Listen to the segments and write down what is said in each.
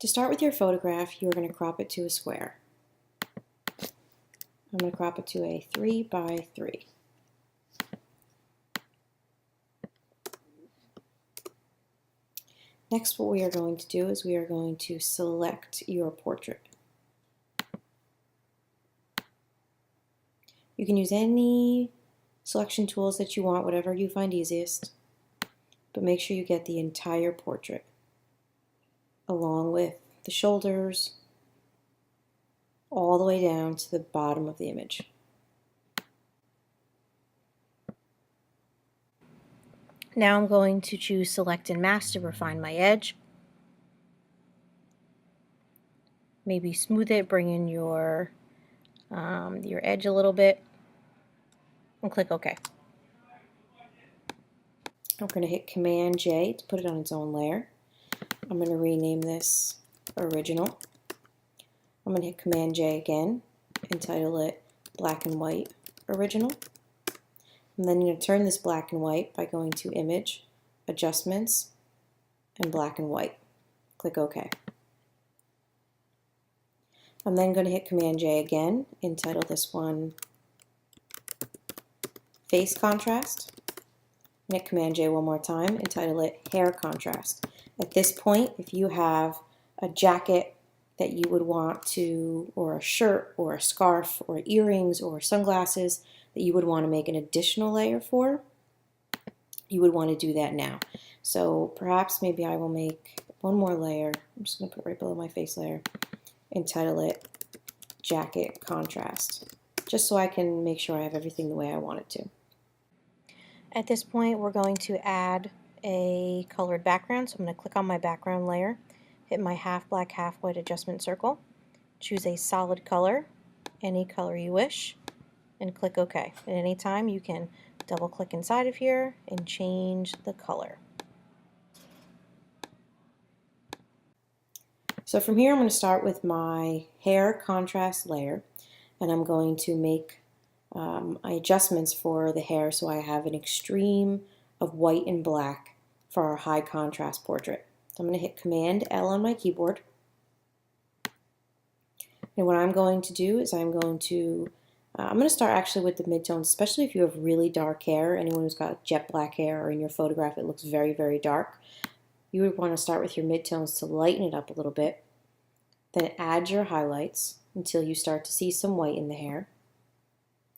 To start with your photograph, you're going to crop it to a square. I'm going to crop it to a 3 by 3. Next, what we are going to do is we are going to select your portrait. You can use any selection tools that you want, whatever you find easiest, but make sure you get the entire portrait, along with the shoulders, all the way down to the bottom of the image. Now I'm going to choose Select and Mask to refine my edge. Maybe smooth it, bring in your edge a little bit, and click OK. I'm going to hit Command J to put it on its own layer. I'm going to rename this Original. I'm going to hit Command J again and title it Black and White Original. And then I'm going to turn this black and white by going to Image, Adjustments, and Black and White. Click OK. I'm then going to hit Command J again and title this one Face Contrast. And hit Command J one more time and title it Hair Contrast. At this point, if you have a jacket that you would want to, or a shirt, or a scarf, or earrings, or sunglasses that you would want to make an additional layer for, you would want to do that now. So perhaps maybe I will make one more layer. I'm just going to put right below my face layer and title it Jacket Contrast, just so I can make sure I have everything the way I want it to. At this point, we're going to add a colored background, so I'm going to click on my background layer, hit my half black, half white adjustment circle, choose a solid color, any color you wish, and click OK. At any time, you can double click inside of here and change the color. So from here, I'm going to start with my hair contrast layer, and I'm going to make my adjustments for the hair so I have an extreme of white and black for our high contrast portrait. So I'm going to hit Command L on my keyboard. And what I'm going to do is I'm going to start actually with the midtones, especially if you have really dark hair. Anyone who's got jet black hair or in your photograph it looks very, very dark. You would want to start with your midtones to lighten it up a little bit. Then add your highlights until you start to see some white in the hair.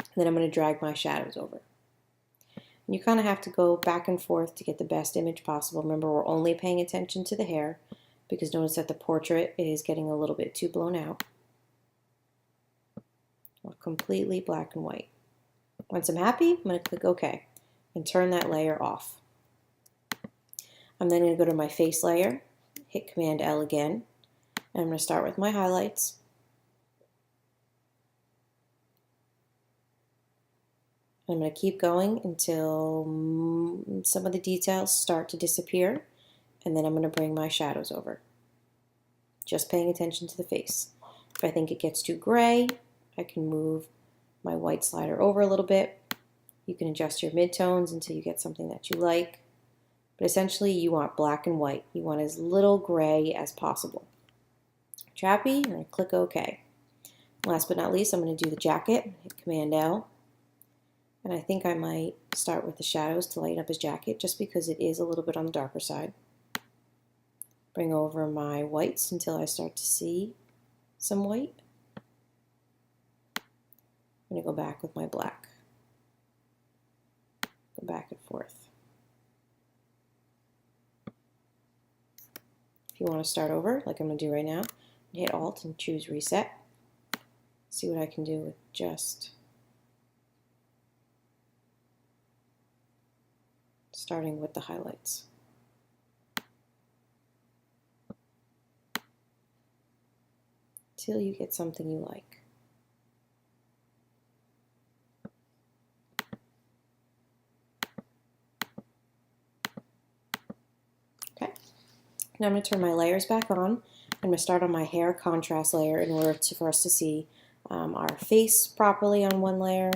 And then I'm going to drag my shadows over. And you kind of have to go back and forth to get the best image possible. Remember, we're only paying attention to the hair because notice that the portrait is getting a little bit too blown out. Well, completely black and white. Once I'm happy, I'm going to click OK and turn that layer off. I'm then going to go to my face layer, hit Command L again, and I'm going to start with my highlights. I'm going to keep going until some of the details start to disappear, and then I'm going to bring my shadows over. Just paying attention to the face. If I think it gets too gray, I can move my white slider over a little bit. You can adjust your midtones until you get something that you like. But essentially, you want black and white. You want as little gray as possible. Once you're happy, I'm going to click OK. Last but not least, I'm going to do the jacket. Hit Command L. And I think I might start with the shadows to lighten up his jacket, just because it is a little bit on the darker side. Bring over my whites until I start to see some white. I'm going to go back with my black. Go back and forth. If you want to start over, like I'm going to do right now, hit Alt and choose Reset. See what I can do with just starting with the highlights. Till you get something you like. Okay, now I'm going to turn my layers back on. I'm going to start on my hair contrast layer in order for us to see our face properly on one layer,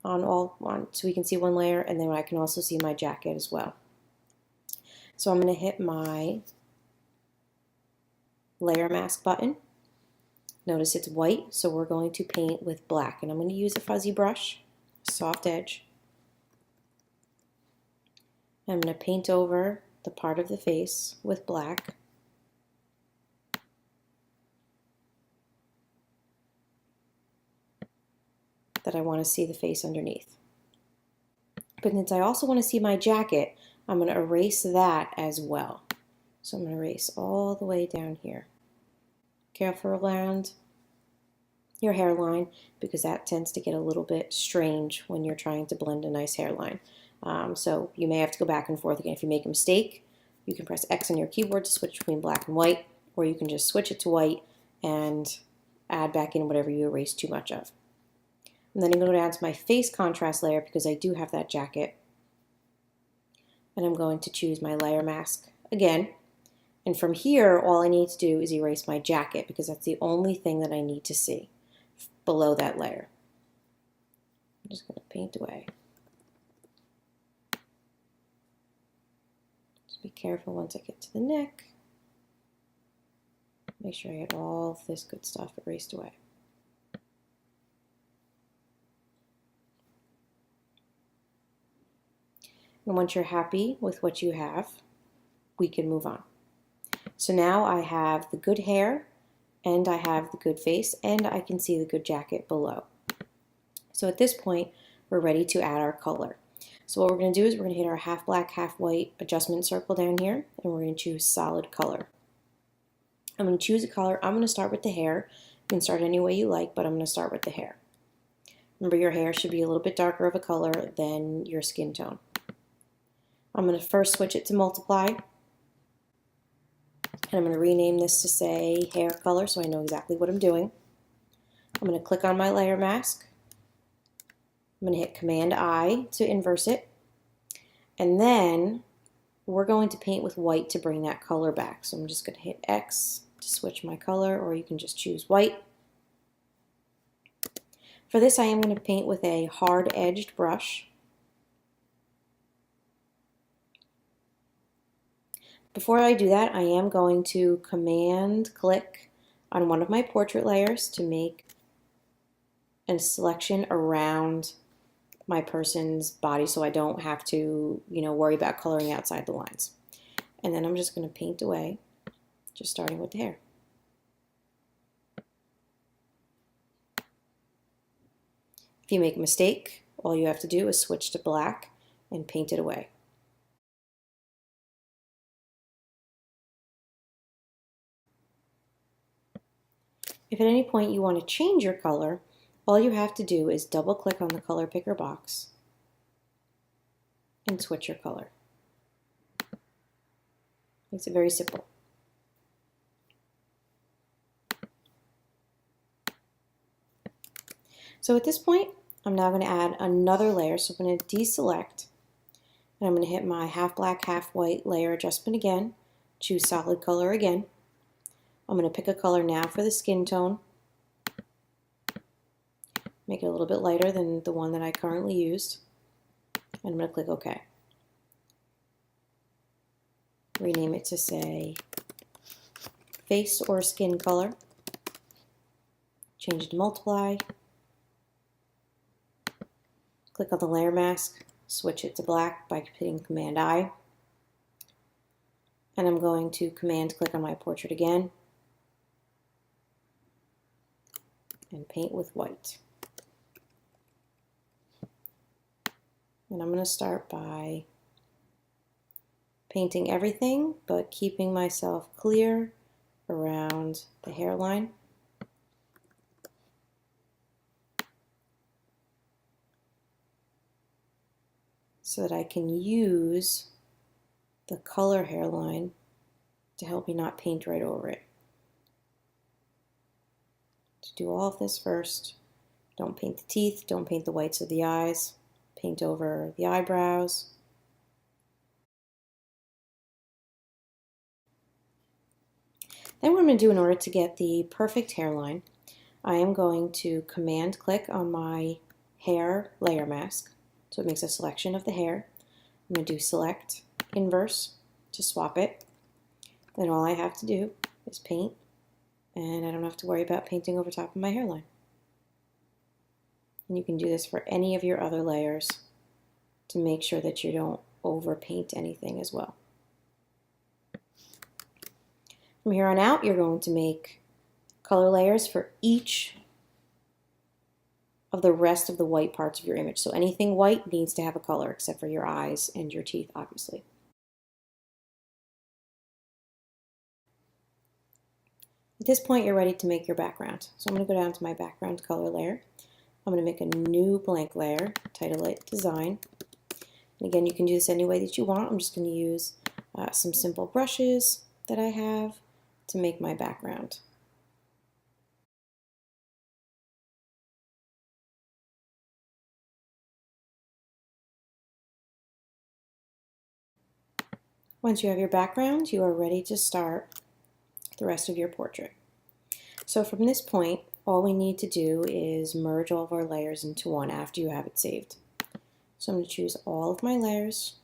so we can see one layer, and then I can also see my jacket as well. So I'm going to hit my layer mask button. Notice it's white, so we're going to paint with black. And I'm going to use a fuzzy brush, soft edge. I'm going to paint over the part of the face with black. That I want to see the face underneath. But since I also want to see my jacket, I'm going to erase that as well. So I'm going to erase all the way down here. Careful around your hairline because that tends to get a little bit strange when you're trying to blend a nice hairline. So you may have to go back and forth again. If you make a mistake, you can press X on your keyboard to switch between black and white, or you can just switch it to white and add back in whatever you erased too much of. And then I'm going to go down to my face contrast layer because I do have that jacket. And I'm going to choose my layer mask again. And from here, all I need to do is erase my jacket because that's the only thing that I need to see below that layer. I'm just going to paint away. Just be careful once I get to the neck. Make sure I get all this good stuff erased away. And once you're happy with what you have, we can move on. So now I have the good hair, and I have the good face, and I can see the good jacket below. So at this point, we're ready to add our color. So what we're going to do is we're going to hit our half black, half white adjustment circle down here, and we're going to choose solid color. I'm going to choose a color. I'm going to start with the hair. You can start any way you like, but I'm going to start with the hair. Remember, your hair should be a little bit darker of a color than your skin tone. I'm going to first switch it to multiply. And I'm going to rename this to say hair color so I know exactly what I'm doing. I'm going to click on my layer mask. I'm going to hit Command I to inverse it. And then we're going to paint with white to bring that color back. So I'm just going to hit X to switch my color, or you can just choose white. For this, I am going to paint with a hard-edged brush. Before I do that, I am going to Command click on one of my portrait layers to make a selection around my person's body so I don't have to, worry about coloring outside the lines. And then I'm just going to paint away, just starting with the hair. If you make a mistake, all you have to do is switch to black and paint it away. If at any point you want to change your color, all you have to do is double click on the color picker box and switch your color. Makes it very simple. So at this point, I'm now going to add another layer. So I'm going to deselect, and I'm going to hit my half black, half white layer adjustment again, choose solid color again. I'm going to pick a color now for the skin tone, make it a little bit lighter than the one that I currently used, and I'm going to click OK. Rename it to say face or skin color, change it to multiply, click on the layer mask, switch it to black by hitting Command I, and I'm going to Command click on my portrait again and paint with white. And I'm going to start by painting everything but keeping myself clear around the hairline. So that I can use the color hairline to help me not paint right over it. To do all of this first, don't paint the teeth, don't paint the whites of the eyes, paint over the eyebrows. Then what I'm going to do in order to get the perfect hairline, I am going to Command click on my hair layer mask. So it makes a selection of the hair. I'm going to do select inverse to swap it. Then all I have to do is paint and I don't have to worry about painting over top of my hairline. And you can do this for any of your other layers to make sure that you don't overpaint anything as well. From here on out, you're going to make color layers for each of the rest of the white parts of your image. So anything white needs to have a color except for your eyes and your teeth, obviously. At this point, you're ready to make your background. So I'm going to go down to my background color layer. I'm going to make a new blank layer, title it Design. And again, you can do this any way that you want. I'm just going to use some simple brushes that I have to make my background. Once you have your background, you are ready to start the rest of your portrait. So from this point, all we need to do is merge all of our layers into one after you have it saved. So I'm going to choose all of my layers,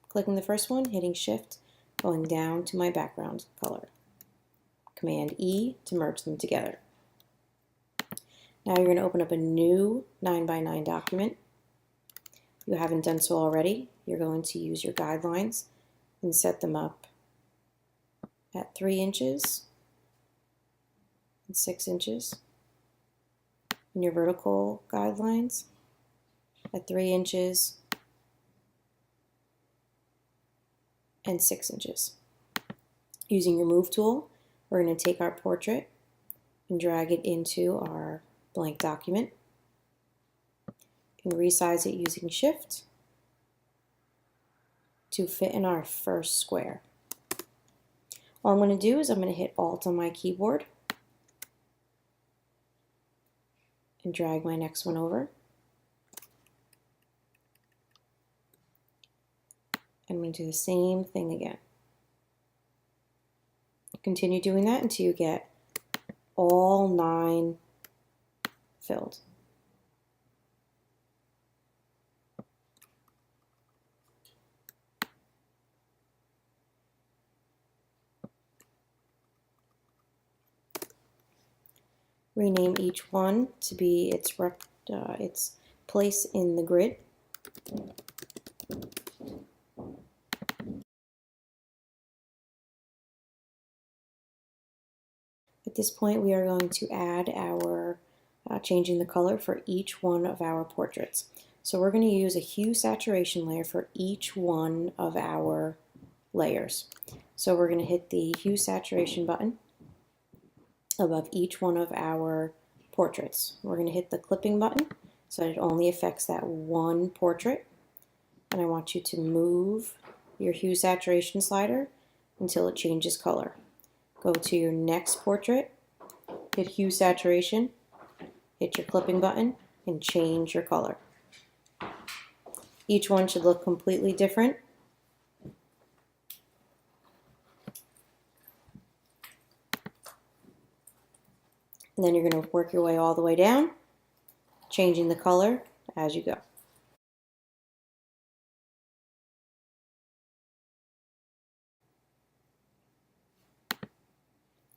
clicking the first one, hitting Shift, going down to my background color. Command E to merge them together. Now you're going to open up a new 9x9 document. If you haven't done so already, you're going to use your guidelines and set them up at 3 inches and 6 inches. And your vertical guidelines at 3 inches and 6 inches. Using your Move tool, we're going to take our portrait and drag it into our blank document and resize it using Shift to fit in our first square. All I'm going to do is I'm going to hit Alt on my keyboard and drag my next one over. I'm going to do the same thing again. Continue doing that until you get all 9 filled. Rename each one to be its place in the grid. At this point, we are going to add our changing the color for each one of our portraits. So we're going to use a hue saturation layer for each one of our layers. So we're going to hit the hue saturation button above each one of our portraits. We're going to hit the clipping button so that it only affects that one portrait. And I want you to move your hue saturation slider until it changes color. Go to your next portrait, hit hue saturation, hit your clipping button, and change your color. Each one should look completely different. And then you're going to work your way all the way down, changing the color as you go.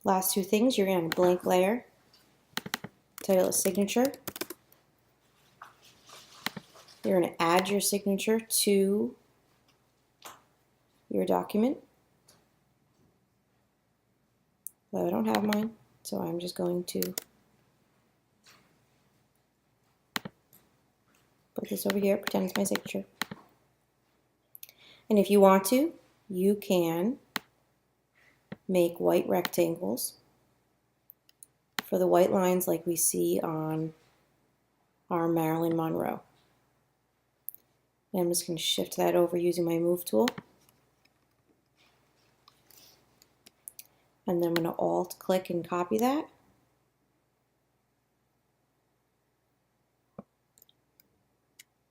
Last two things, you're going to have a blank layer, title it Signature. You're going to add your signature to your document. But I don't have mine, so I'm just going to put this over here, pretend it's my signature. And if you want to, you can make white rectangles for the white lines like we see on our Marilyn Monroe. And I'm just going to shift that over using my Move tool. And then I'm going to Alt click and copy that.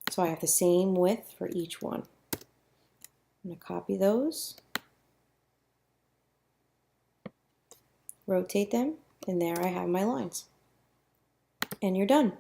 So I have the same width for each one. I'm going to copy those, rotate them, and there I have my lines. And you're done.